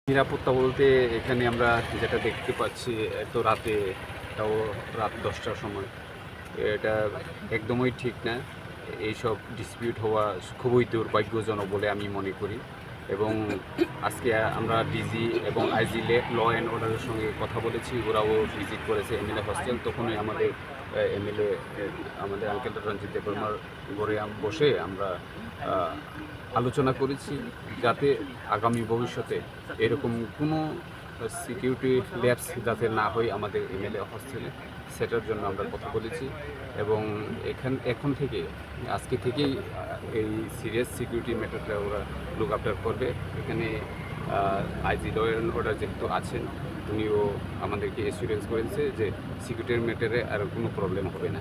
নিরাপত্তা বলতে এখানে আমরা যেটা দেখতে পাচ্ছি এত রাতে, তাও রাত 10টার সময়, এটা একদমই ঠিক না। এইসব ডিসপিউট হওয়া খুবই দুর্ভাগ্যজনক বলে আমি মনে করি। এবং আজকে আমরা ডিজি এবং আইজি ল অ্যান্ড অর্ডারের সঙ্গে কথা বলেছি, ওরাও ভিজিট করেছে এমএলএ হস্টেল। তখনই আমাদের এমএলএ আমাদের আঙ্কেল রঞ্জিত দেববর্মার ঘরে বসে আমরা আলোচনা করেছি যাতে আগামী ভবিষ্যতে এরকম কোনো সিকিউরিটি ল্যাপস যাতে না হয় আমাদের এমএলএ হস্টেলে, সেটার জন্য আমরা কথা বলেছি। এবং এখন থেকে আজকে থেকেই এই সিরিয়াস সিকিউরিটি ম্যাটারটা ওরা লুক আফটার করবে। এখানে আইজি ল অ্যান্ড অর্ডার যেহেতু আছেন, উনিও আমাদেরকে এসিউরেন্স করেছে যে সিকিউরিটির ম্যাটারে আর কোনো প্রবলেম হবে না।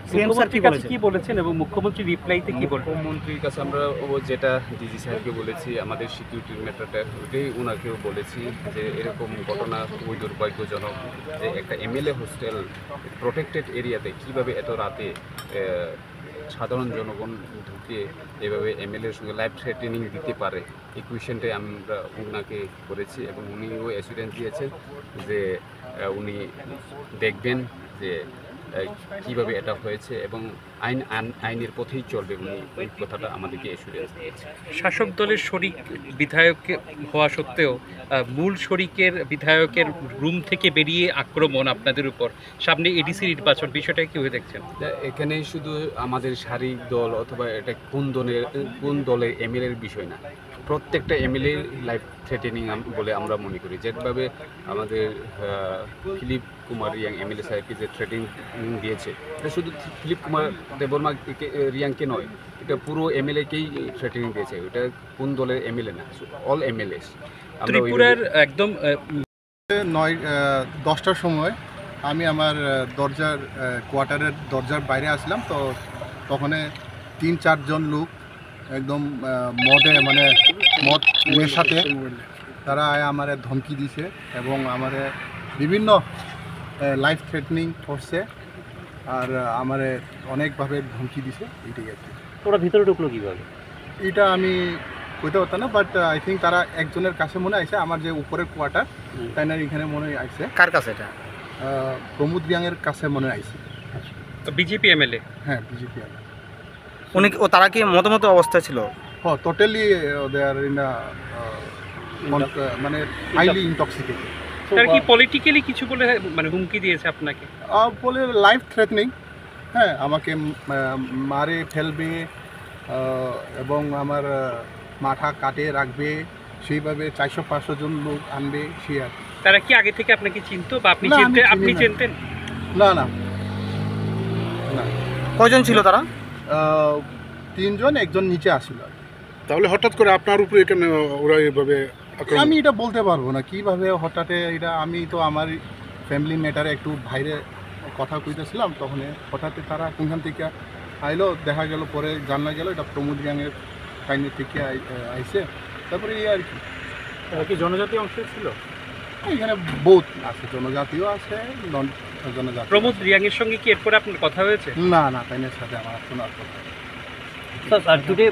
কি বলেছেন এবং মুখ্যমন্ত্রী রিপ্লাইতে কি বলেন? মুখ্যমন্ত্রীর কাছে আমরা যেটা ডিজি সাহেবকে বলেছি, আমাদের সিকিউরিটির ম্যাটারটা ওইটাই ওনাকেও বলেছি যে এরকম ঘটনা খুবই দুর্ভাগ্যজনক যে একটা এমএলএ হোস্টেল প্রোটেক্টেড এরিয়াতে কীভাবে এত রাতে সাধারণ জনগণ ঢুকে এভাবে এমএলএর সঙ্গে লাইভ থ্রেটেনিং দিতে পারে, এই কোয়েশ্চেনটাই আমরা ওনাকে করেছি। এবং উনিও অ্যাসুরেন্স দিয়েছেন যে উনি দেখবেন যে কীভাবে এটা হয়েছে এবং আইনের পথেই চলবে, উনি ওই কথাটা আমাদেরকে অ্যাসুরেন্স দিয়েছে। শাসক দলের শরিক বিধায়ক হওয়া সত্ত্বেও মূল শরিকের বিধায়কের রুম থেকে বেরিয়ে আক্রমণ আপনাদের উপর, সামনে এডিসি নির্বাচন, বিষয়টা কীভাবে দেখছেন? এখানে শুধু আমাদের শারীরিক দল অথবা এটা কোন দলের এমএলএর বিষয় না, প্রত্যেকটা এমএলএ লাইফ থ্রেটেনিং বলে আমরা মনে করি। যেভাবে আমাদের ফিলিপ কুমার রিয়াং এমএলএ সাহেবকে যে থ্রেটেনিং দিয়েছে, এটা শুধু ফিলিপ কুমার দেববর্মা রিয়াংকে নয়, এটা পুরো এমএলএকেই থ্রেটেনিং দিয়েছে। এটা কোন দলের এমএলএ না, অল এমএলএস। ত্রিপুরার একদম 9-10টার সময় আমি আমার কোয়ার্টারের দরজার বাইরে আসলাম, তো তখন 3-4 জন লোক একদম মদ সাথে তারা আমার ধমকি দিছে এবং আমার বিভিন্ন লাইফ থ্রেটনিং করছে আর আমার অনেকভাবে ধমকি দিছে। এইটাই আর কি। ওরা ভিতরে ঢুকলো কীভাবে এটা আমি কইতে পারতাম না, বাট আই থিঙ্ক তারা একজনের কাছে মনে আইছে, আমার যে উপরের কোয়ার্টার তাই না, এখানে মনে আইছে। কার কাছে? এটা প্রমোদ রিয়াংয়ের কাছে মনে আইছে। BJP MLA? হ্যাঁ, বিজেপি এমএলএ। উনি তারা কি মতো অবস্থায় ছিল? হ্যাঁ, totally they are in highly intoxicated. তার কি পলিটিক্যালি কিছু বলে হুমকি দিয়েছে আপনাকে? বলে লাইফ থ্রেটনিং, হ্যাঁ, আমাকে মারে ফেলবে এবং আমার মাথা কাটে রাখবে, সেইভাবে 400-500 জন লোক আনবে সে আর। তারা কি আগে থেকে আপনাকে চিনতো বা আপনি চিনতেন? না না না। কয়জন ছিল তারা? 3 জন, একজন নিচে আসছিল। তাহলে হঠাৎ করে আপনার উপরে এখানে ওরা এইভাবে? আমি এটা বলতে পারবো না কিভাবে হঠাৎ এটা। আমি তো আমার ফ্যামিলি ম্যাটারে একটু বাইরে কথা কইতেছিলাম, তখন হঠাৎ তারা কোনখান থেকে আইলো, দেখা গেল, পরে জানা গেল এটা প্রমোদ রিয়াংয়ের কাহিনী থেকে আইছে। তারপরে এই আর কি। কি জনজাতীয় অংশ ছিল? এখানে বহুত আছে, জনজাতীয় আছে, নন জনজাতীয়। প্রমোদ রিয়াংয়ের সঙ্গে কি এরপরে আপনার কথা হয়েছে? না না, তাইনের সাথে আমার কোনো কথা। Sir, today